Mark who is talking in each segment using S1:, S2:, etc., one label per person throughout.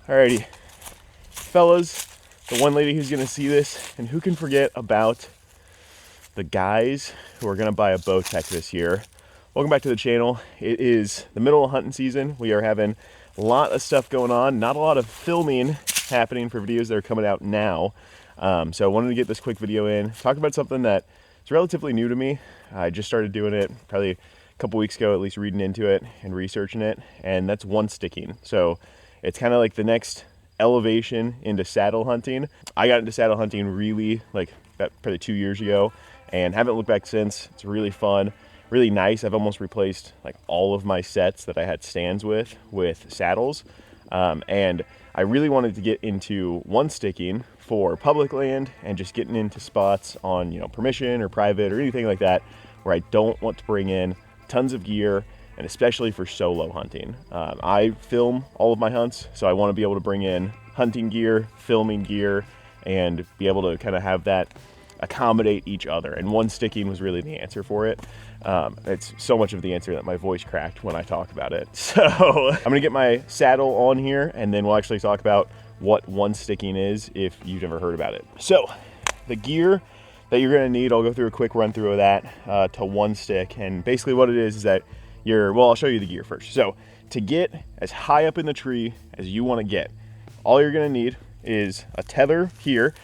S1: Alrighty, fellas, the one lady who's gonna see this, and who can forget about the guys who are gonna buy a Bowtech this year. Welcome back to the channel. It is the middle of hunting season. We are having a lot of stuff going on, not a lot of filming happening for videos that are coming out now. So I wanted to get this quick video in, talk about something that is relatively new to me. I just started doing it probably a couple weeks ago, at least reading into it and researching it, and that's one sticking. So it's kind of like the next elevation into saddle hunting. I got into saddle hunting really like about probably 2 years ago and haven't looked back since. It's really fun, really nice. I've almost replaced like all of my sets that I had stands with saddles. And I really wanted to get into one sticking for public land and just getting into spots on, you know, permission or private or anything like that where I don't want to bring in tons of gear, and especially for solo hunting. I film all of my hunts, so I want to be able to bring in hunting gear, filming gear, and be able to kind of have that accommodate each other. And one sticking was really the answer for it. It's so much of the answer that my voice cracked when I talk about it. So I'm gonna get my saddle on here, and then we'll actually talk about what one sticking is if you've never heard about it. So the gear that you're gonna need, I'll go through a quick run through of that to one stick. And basically what it is that well, I'll show you the gear first. So to get as high up in the tree as you want to get, all you're going to need is a tether here,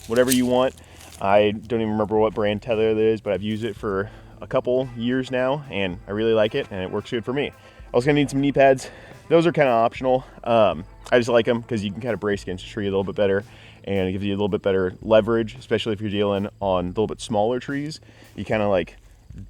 S1: whatever you want. I don't even remember what brand tether it is, but I've used it for a couple years now, and I really like it, and it works good for me. Also going to need some knee pads. Those are kind of optional. I just like them because you can kind of brace against the tree a little bit better, and it gives you a little bit better leverage, especially if you're dealing on a little bit smaller trees. You kind of like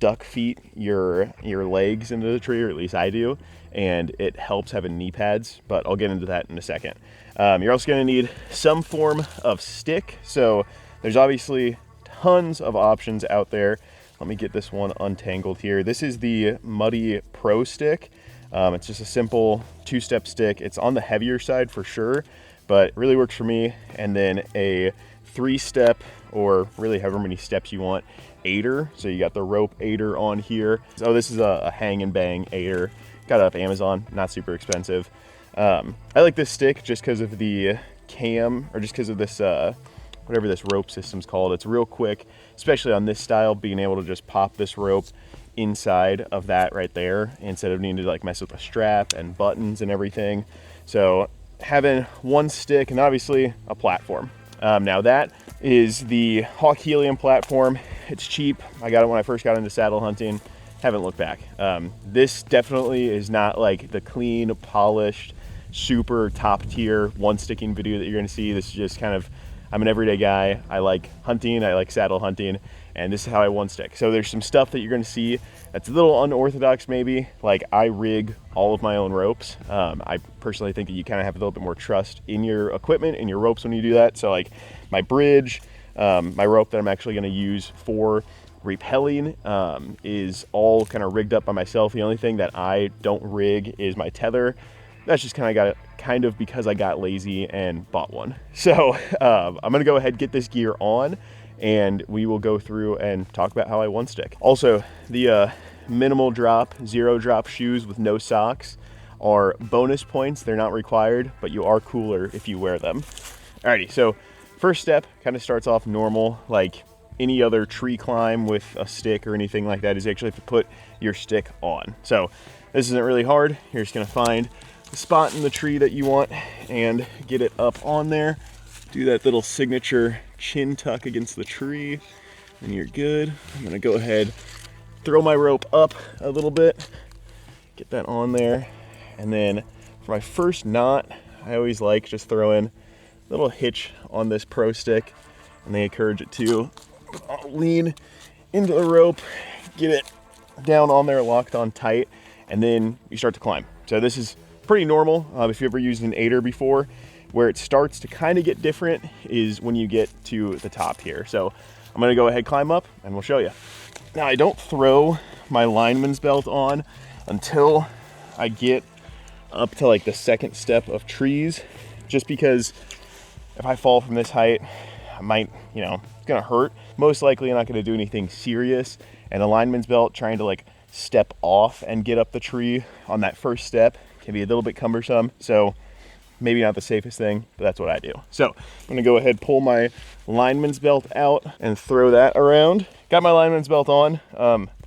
S1: duck feet your legs into the tree, or at least I do, and it helps having knee pads, but I'll get into that in a second. You're also going to need some form of stick. So there's obviously tons of options out there. Let me get this one untangled here. This is the Muddy Pro stick. It's just a simple 2-step stick. It's on the heavier side for sure, but it really works for me. And then a 3-step, or really however many steps you want, aider. So you got the rope aider on here. So this is a hang and bang aider. Got it off Amazon, not super expensive. I like this stick just because of the cam, or just because of this, whatever this rope system's called. It's real quick, especially on this style, being able to just pop this rope inside of that right there instead of needing to like mess with the strap and buttons and everything. So having one stick, and obviously a platform. Now that is the Hawk Helium platform. It's cheap. I got it when I first got into saddle hunting. Haven't looked back. This definitely is not like the clean, polished, super top tier one sticking video that you're gonna see. This is just kind of, I'm an everyday guy. I like hunting, I like saddle hunting, and this is how I one stick. So there's some stuff that you're gonna see that's a little unorthodox maybe. Like I rig all of my own ropes. I personally think that you kind of have a little bit more trust in your equipment and your ropes when you do that. So like my bridge, my rope that I'm actually gonna use for repelling is all kind of rigged up by myself. The only thing that I don't rig is my tether. That's just kind of because I got lazy and bought one. So I'm gonna go ahead and get this gear on, and we will go through and talk about how I one stick. Also, the minimal drop, 0 drop shoes with no socks are bonus points. They're not required, but you are cooler if you wear them. Alrighty, so first step kind of starts off normal, like any other tree climb with a stick or anything like that, is actually have to put your stick on. So this isn't really hard. You're just gonna find the spot in the tree that you want and get it up on there. Do that little signature chin tuck against the tree, and you're good. I'm gonna go ahead, throw my rope up a little bit, get that on there, and then for my first knot, I always like just throwing a little hitch on this Pro stick, and they encourage it to lean into the rope, get it down on there, locked on tight, and then you start to climb. So this is pretty normal. If you ever used an aider before, where it starts to kind of get different is when you get to the top here. So I'm gonna go ahead, climb up, and we'll show you. Now I don't throw my lineman's belt on until I get up to like the 2nd step of trees, just because if I fall from this height, I might, you know, it's gonna hurt. Most likely I'm not gonna do anything serious, and a lineman's belt, trying to like step off and get up the tree on that first step can be a little bit cumbersome. So maybe not the safest thing, but that's what I do. So I'm gonna go ahead, pull my lineman's belt out and throw that around. Got my lineman's belt on.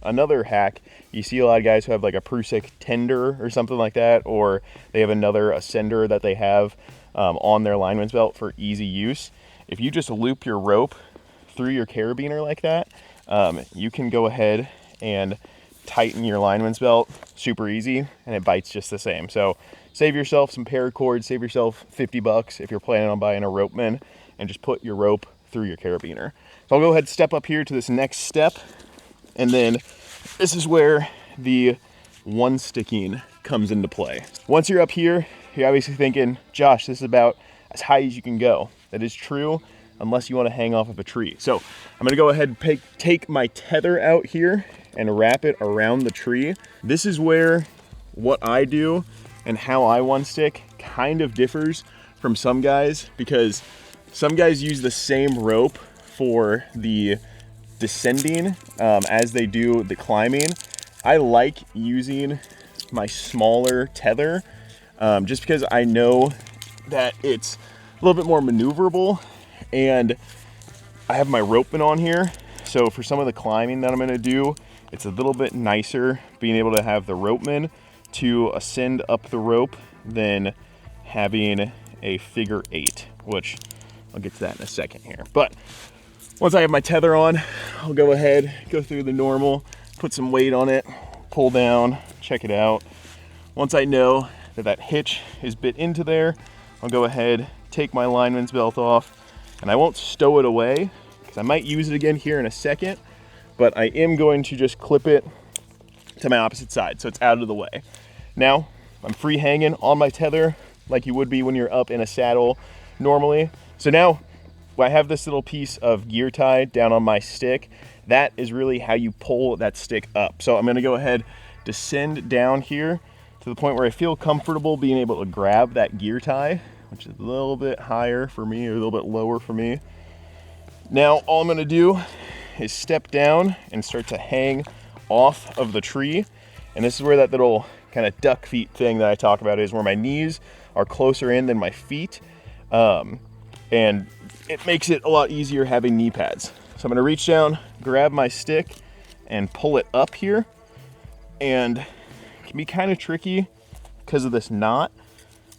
S1: Another hack, you see a lot of guys who have like a Prusik tender or something like that, or they have another ascender that they have on their lineman's belt for easy use. If you just loop your rope through your carabiner like that, you can go ahead and tighten your lineman's belt super easy, and it bites just the same. So save yourself some paracord, save yourself 50 bucks if you're planning on buying a ropeman, and just put your rope through your carabiner. So I'll go ahead and step up here to this next step, and then this is where the one sticking comes into play. Once you're up here, you're obviously thinking, Josh, this is about as high as you can go. That is true, unless you want to hang off of a tree. So I'm gonna go ahead and take my tether out here and wrap it around the tree. This is where what I do and how I one stick kind of differs from some guys, because some guys use the same rope for the descending as they do the climbing. I like using my smaller tether just because I know that it's a little bit more maneuverable, and I have my ropeman on here. So for some of the climbing that I'm gonna do, it's a little bit nicer being able to have the ropeman to ascend up the rope than having a figure 8, which I'll get to that in a second here. But once I have my tether on, I'll go ahead, go through the normal, put some weight on it, pull down, check it out. Once I know that that hitch is bit into there, I'll go ahead, take my lineman's belt off, and I won't stow it away because I might use it again here in a second, but I am going to just clip it to my opposite side so it's out of the way. Now, I'm free hanging on my tether like you would be when you're up in a saddle normally. So now I have this little piece of gear tie down on my stick. That is really how you pull that stick up. So I'm gonna go ahead, descend down here to the point where I feel comfortable being able to grab that gear tie, which is a little bit higher for me or a little bit lower for me. Now all I'm gonna do is step down and start to hang off of the tree. And this is where that little kind of duck feet thing that I talk about is, where my knees are closer in than my feet. And it makes it a lot easier having knee pads. So I'm gonna reach down, grab my stick, and pull it up here. And it can be kind of tricky because of this knot.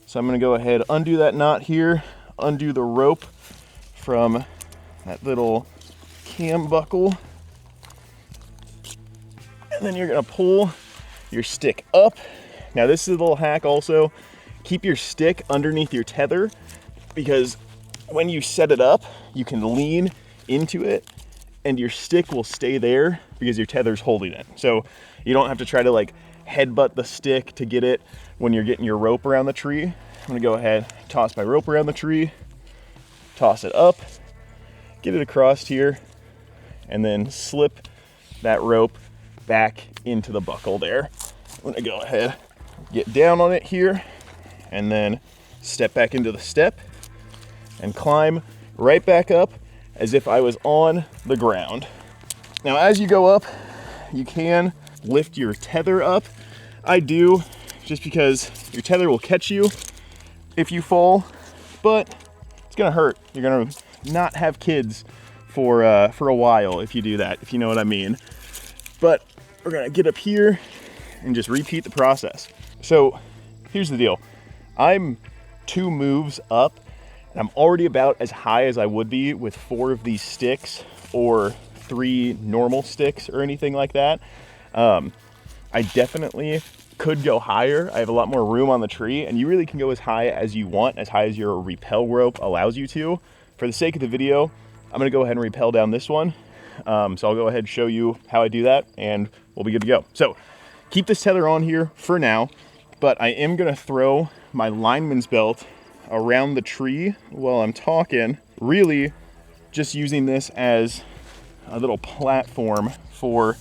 S1: So I'm gonna go ahead, undo that knot here, undo the rope from that little cam buckle. And then you're gonna pull your stick up. Now this is a little hack also. Keep your stick underneath your tether, because when you set it up, you can lean into it and your stick will stay there because your tether's holding it. So you don't have to try to like headbutt the stick to get it when you're getting your rope around the tree. I'm gonna go ahead, toss my rope around the tree, toss it up, get it across here, and then slip that rope back into the buckle there. I'm gonna go ahead, get down on it here, and then step back into the step and climb right back up as if I was on the ground. Now, as you go up, you can lift your tether up. I do, just because your tether will catch you if you fall, but it's gonna hurt. You're gonna not have kids for a while if you do that, if you know what I mean. But we're gonna get up here and just repeat the process. So here's the deal. I'm 2 moves up, and I'm already about as high as I would be with 4 of these sticks or 3 normal sticks or anything like that. I definitely could go higher. I have a lot more room on the tree, and you really can go as high as you want, as high as your rappel rope allows you to. For the sake of the video, I'm gonna go ahead and rappel down this one. So I'll go ahead and show you how I do that, and we'll be good to go. So keep this tether on here for now, but I am gonna throw my lineman's belt around the tree while I'm talking, really just using this as a little platform for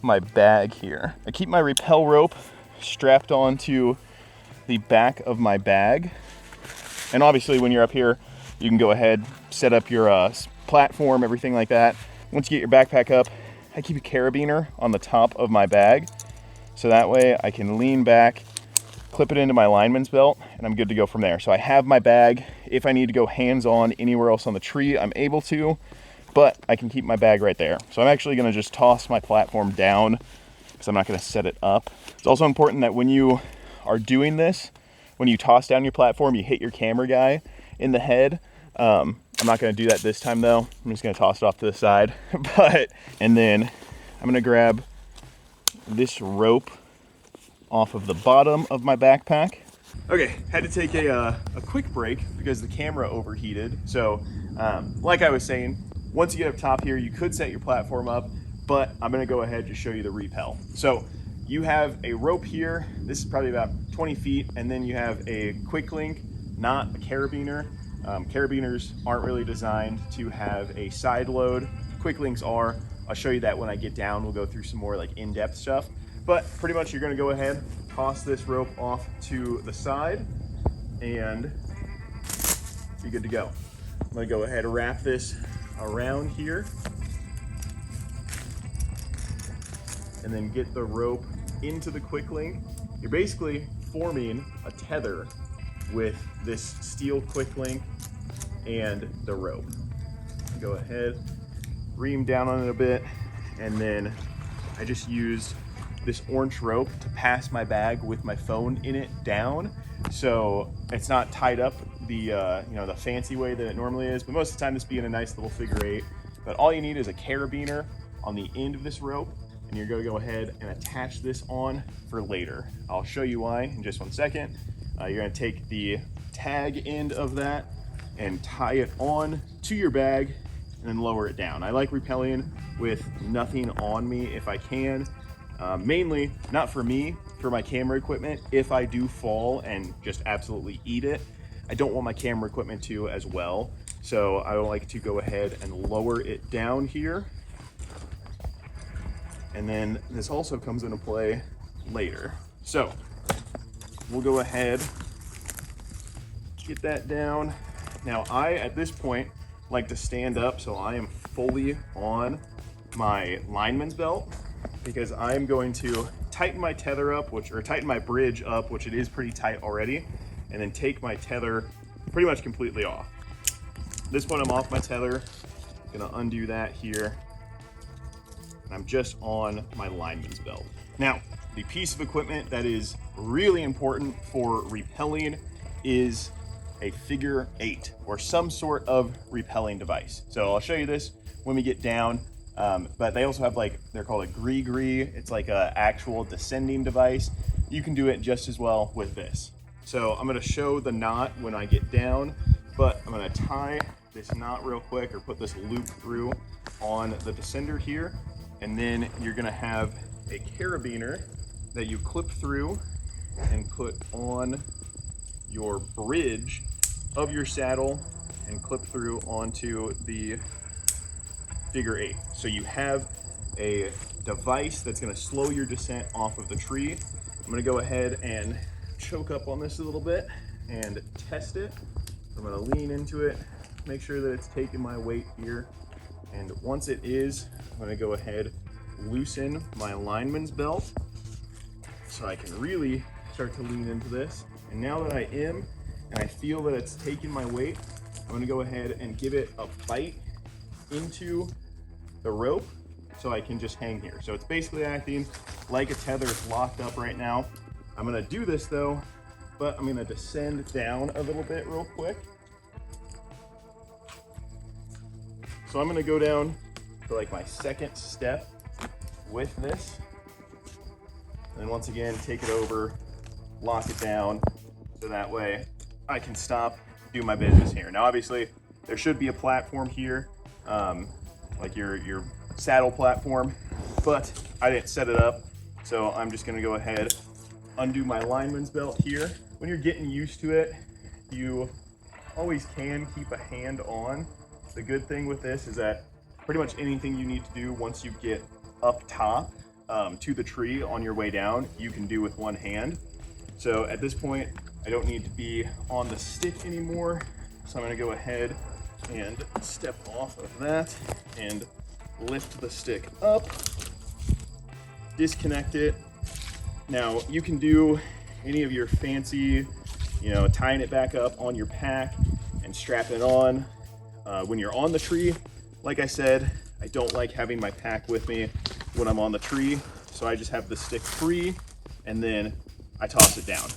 S1: my bag here. I keep my rappel rope strapped onto the back of my bag, and obviously when you're up here you can go ahead, set up your platform, everything like that. Once you get your backpack up, I keep a carabiner on the top of my bag, so that way I can lean back clip it into my lineman's belt, and I'm good to go from there. So I have my bag. If I need to go hands-on anywhere else on the tree, I'm able to, but I can keep my bag right there. So I'm actually gonna just toss my platform down because I'm not gonna set it up. It's also important that when you are doing this, when you toss down your platform, you hit your camera guy in the head. I'm not gonna do that this time though. I'm just gonna toss it off to the side. And then I'm gonna grab this rope off of the bottom of my backpack. Okay, had to take a quick break because the camera overheated. So like I was saying, once you get up top here, you could set your platform up, but I'm gonna go ahead and just show you the repel. So you have a rope here. This is probably about 20 feet, and then you have a quick link, not a carabiner. Carabiners aren't really designed to have a side load. Quick links are. I'll show you that when I get down. We'll go through some more like in-depth stuff. But pretty much you're gonna go ahead, toss this rope off to the side, and be good to go. I'm gonna go ahead and wrap this around here, and then get the rope into the quick link. You're basically forming a tether with this steel quick link and the rope. Go ahead, ream down on it a bit, and then I just used this orange rope to pass my bag with my phone in it down, so it's not tied up the the fancy way that it normally is, but most of the time this being a nice little figure eight. But all you need is a carabiner on the end of this rope, and you're going to go ahead and attach this on for later. I'll show you why in just 1 second. You're going to take the tag end of that and tie it on to your bag and then lower it down. I like repelling with nothing on me if I can. Mainly, not for me, for my camera equipment. If I do fall and just absolutely eat it, I don't want my camera equipment to as well. So I would like to go ahead and lower it down here. And then this also comes into play later. So we'll go ahead, get that down. Now I, at this point, like to stand up so I am fully on my lineman's belt, because I'm going to tighten my tether up, or tighten my bridge up, which it is pretty tight already, and then take my tether pretty much completely off. At this point I'm off my tether, gonna undo that here, and I'm just on my lineman's belt. Now, the piece of equipment that is really important for repelling is a figure eight or some sort of repelling device. So I'll show you this when we get down. But they also have, like, they're called a gree-gree. It's like a actual descending device. You can do it just as well with this. So I'm gonna show the knot when I get down, but I'm gonna tie this knot real quick, or put this loop through on the descender here. And then you're gonna have a carabiner that you clip through and put on your bridge of your saddle and clip through onto the figure eight. So you have a device that's gonna slow your descent off of the tree. I'm gonna go ahead and choke up on this a little bit and test it. I'm gonna lean into it, make sure that it's taking my weight here. And once it is, I'm gonna go ahead, loosen my lineman's belt so I can really start to lean into this. And now that I am, and I feel that it's taking my weight, I'm gonna go ahead and give it a bite into the rope so I can just hang here. So it's basically acting like a tether. It's locked up right now. I'm gonna do this though, but I'm gonna descend down a little bit real quick. So I'm gonna go down to like my second step with this. And then once again, take it over, lock it down, so that way I can stop, do my business here. Now obviously there should be a platform here, like your saddle platform, but I didn't set it up. So I'm just gonna go ahead, undo my lineman's belt here. When you're getting used to it, you always can keep a hand on. The good thing with this is that pretty much anything you need to do once you get up top to the tree on your way down, you can do with one hand. So at this point, I don't need to be on the stick anymore. So I'm gonna go ahead and step off of that and lift the stick up, disconnect it. Now you can do any of your fancy, tying it back up on your pack and strapping it on. When you're on the tree, like I said, I don't like having my pack with me when I'm on the tree, so I just have the stick free and then I toss it down.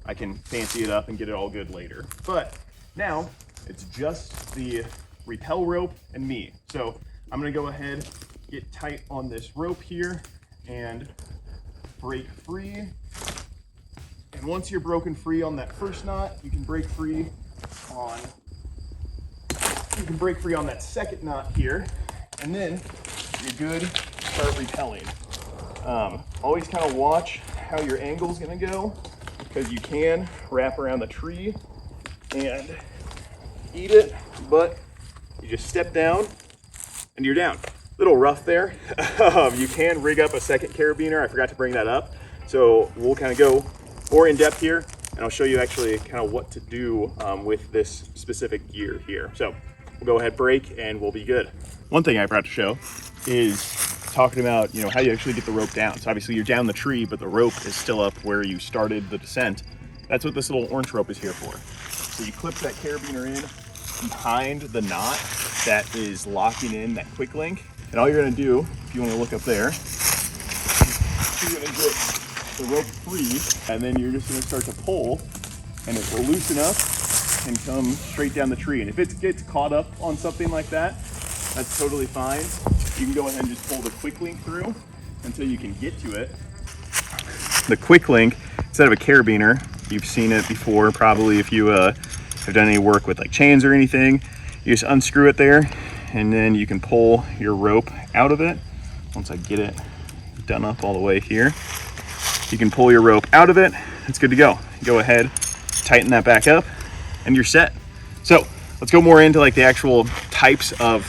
S1: I can fancy it up and get it all good later. But now it's just the repel rope and me. So I'm gonna go ahead, get tight on this rope here and break free. And once you're broken free on that first knot, you can break free on that second knot here, and then you're good to start repelling. Always kind of watch how your angle is going to go, because you can wrap around the tree and eat it, but you just step down and you're down. Little rough there. You can rig up a second carabiner. I forgot to bring that up. So we'll kind of go more in depth here, and I'll show you actually kind of what to do with this specific gear here. So we'll go ahead, break, and we'll be good. One thing I forgot to show is talking about, how you actually get the rope down. So obviously you're down the tree, but the rope is still up where you started the descent. That's what this little orange rope is here for. So you clip that carabiner in behind the knot that is locking in that quick link. And all you're gonna do, if you wanna look up there, you're gonna get the rope free, and then you're just gonna start to pull, and it will loosen up and come straight down the tree. And if it gets caught up on something like that, that's totally fine. You can go ahead and just pull the quick link through until you can get to it. The quick link, instead of a carabiner, you've seen it before probably if you have done any work with like chains or anything, you just unscrew it there, and then you can pull your rope out of it. Once I get it done up all the way here, you can pull your rope out of it. It's good to go. Go ahead, tighten that back up, and you're set. So let's go more into like the actual types of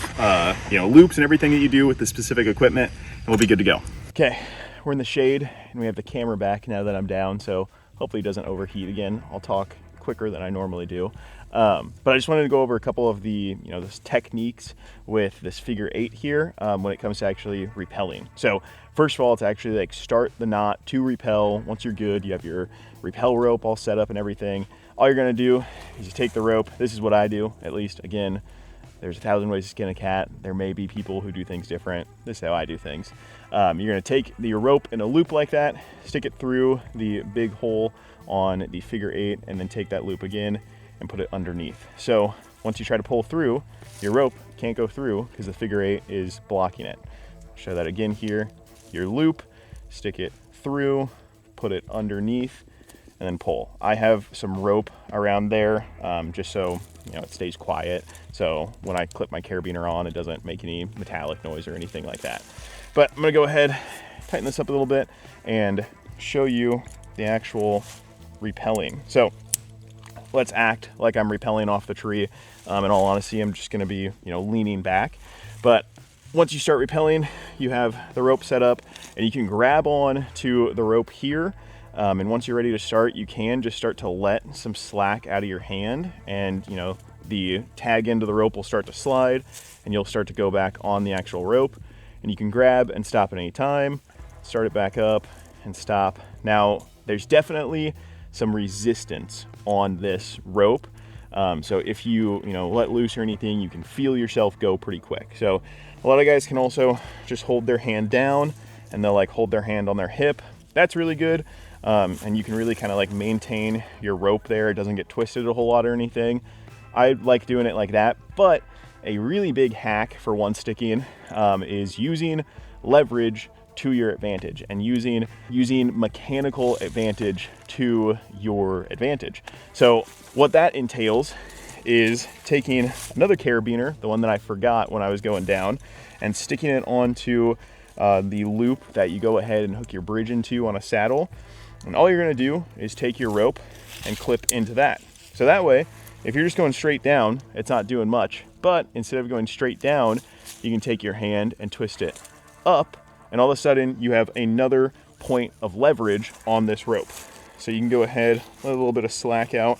S1: loops and everything that you do with the specific equipment, and we'll be good to go. Okay, we're in the shade and we have the camera back now that I'm down, so hopefully it doesn't overheat again. I'll talk quicker than I normally do. But I just wanted to go over a couple of the this techniques with this figure 8 here when it comes to actually repelling. So first of all, it's actually like start the knot to repel. Once you're good, you have your repel rope all set up and everything. All you're gonna do is you take the rope. This is what I do, at least. Again, there's 1,000 ways to skin a cat. There may be people who do things different. This is how I do things. You're gonna take your rope in a loop like that, stick it through the big hole on the figure 8, and then take that loop again and put it underneath. So once you try to pull through, your rope can't go through because the figure 8 is blocking it. Show that again here. Your loop, stick it through, put it underneath, and then pull. I have some rope around there just so it stays quiet. So when I clip my carabiner on, it doesn't make any metallic noise or anything like that. But I'm gonna go ahead, tighten this up a little bit, and show you the actual repelling. So let's act like I'm repelling off the tree. In all honesty, I'm just gonna be leaning back. But once you start repelling, you have the rope set up, and you can grab on to the rope here. And once you're ready to start, you can just start to let some slack out of your hand, and the tag end of the rope will start to slide, and you'll start to go back on the actual rope, and you can grab and stop at any time, start it back up and stop. Now there's definitely some resistance on this rope, so if you let loose or anything, you can feel yourself go pretty quick. So a lot of guys can also just hold their hand down, and they'll like hold their hand on their hip. That's really good. And you can really kind of like maintain your rope there. It doesn't get twisted a whole lot or anything. I like doing it like that, but a really big hack for one sticking is using leverage to your advantage, and using mechanical advantage to your advantage. So what that entails is taking another carabiner, the one that I forgot when I was going down, and sticking it onto the loop that you go ahead and hook your bridge into on a saddle. And all you're gonna do is take your rope and clip into that. So that way, if you're just going straight down, it's not doing much. But instead of going straight down, you can take your hand and twist it up, and all of a sudden you have another point of leverage on this rope. So you can go ahead, let a little bit of slack out,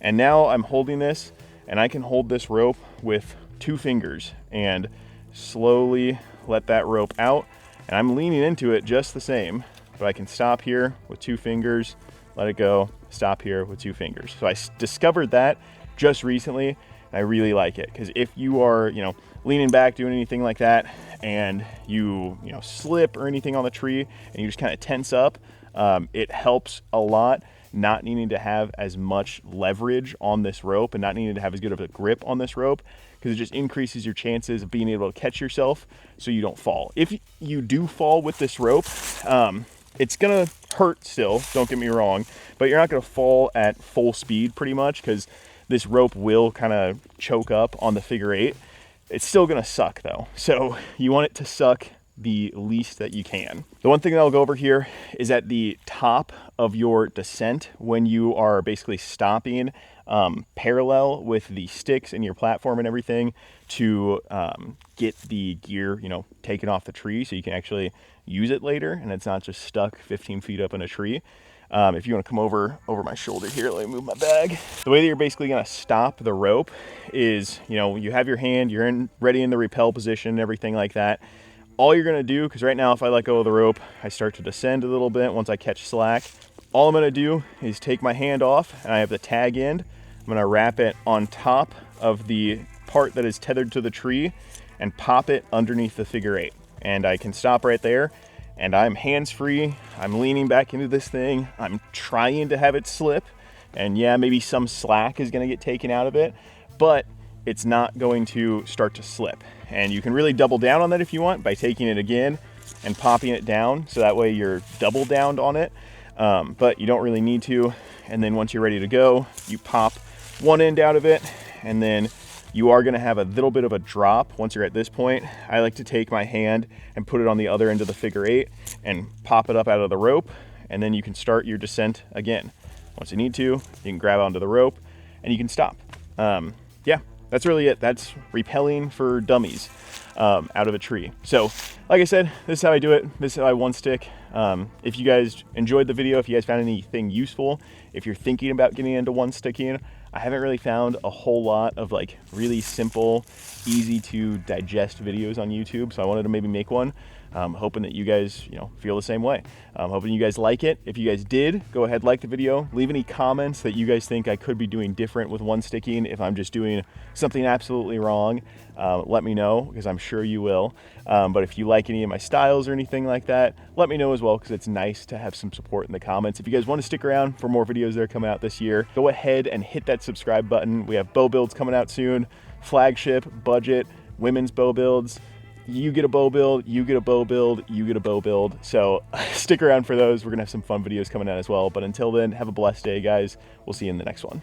S1: and now I'm holding this, and I can hold this rope with 2 fingers and slowly let that rope out, and I'm leaning into it just the same. but I can stop here with 2 fingers, let it go, stop here with 2 fingers. So I discovered that just recently, and I really like it, because if you are, you know, leaning back, doing anything like that, and you slip or anything on the tree, and you just kind of tense up, it helps a lot not needing to have as much leverage on this rope and not needing to have as good of a grip on this rope, because it just increases your chances of being able to catch yourself so you don't fall. If you do fall with this rope, it's gonna hurt still, don't get me wrong, but you're not gonna fall at full speed pretty much, because this rope will kind of choke up on the figure 8. It's still gonna suck though, so you want it to suck the least that you can. The one thing that I'll go over here is at the top of your descent, when you are basically stopping parallel with the sticks in your platform and everything to get the gear, taken off the tree so you can actually use it later and it's not just stuck 15 feet up in a tree. If you want to come over my shoulder here, let me move my bag. The way that you're basically going to stop the rope is, you have your hand, you're ready in the rappel position and everything like that. All you're gonna do, because right now if I let go of the rope, I start to descend a little bit once I catch slack. All I'm gonna do is take my hand off, and I have the tag end. I'm gonna wrap it on top of the part that is tethered to the tree and pop it underneath the figure 8. And I can stop right there, and I'm hands-free. I'm leaning back into this thing. I'm trying to have it slip, and yeah, maybe some slack is gonna get taken out of it, but it's not going to start to slip. And you can really double down on that if you want by taking it again and popping it down, so that way you're double downed on it, but you don't really need to. And then once you're ready to go, you pop one end out of it, and then you are going to have a little bit of a drop once you're at this point. I like to take my hand and put it on the other end of the figure 8 and pop it up out of the rope, and then you can start your descent again. Once you need to, you can grab onto the rope and you can stop. Yeah, that's really it. That's repelling for dummies out of a tree. So like I said, this is how I do it. This is how I one stick. If you guys enjoyed the video, if you guys found anything useful, if you're thinking about getting into one sticking, I haven't really found a whole lot of like really simple, easy to digest videos on YouTube. So I wanted to maybe make one. Hoping that you guys, feel the same way. Hoping you guys like it. If you guys did, go ahead, like the video. Leave any comments that you guys think I could be doing different with one sticking. If I'm just doing something absolutely wrong, let me know, because I'm sure you will. But if you like any of my styles or anything like that, let me know as well, because it's nice to have some support in the comments. If you guys want to stick around for more videos that are coming out this year, go ahead and hit that subscribe button. We have bow builds coming out soon, flagship, budget, women's bow builds. You get a bow build, you get a bow build, you get a bow build. So stick around for those. We're gonna have some fun videos coming out as well. But until then, have a blessed day, guys. We'll see you in the next one.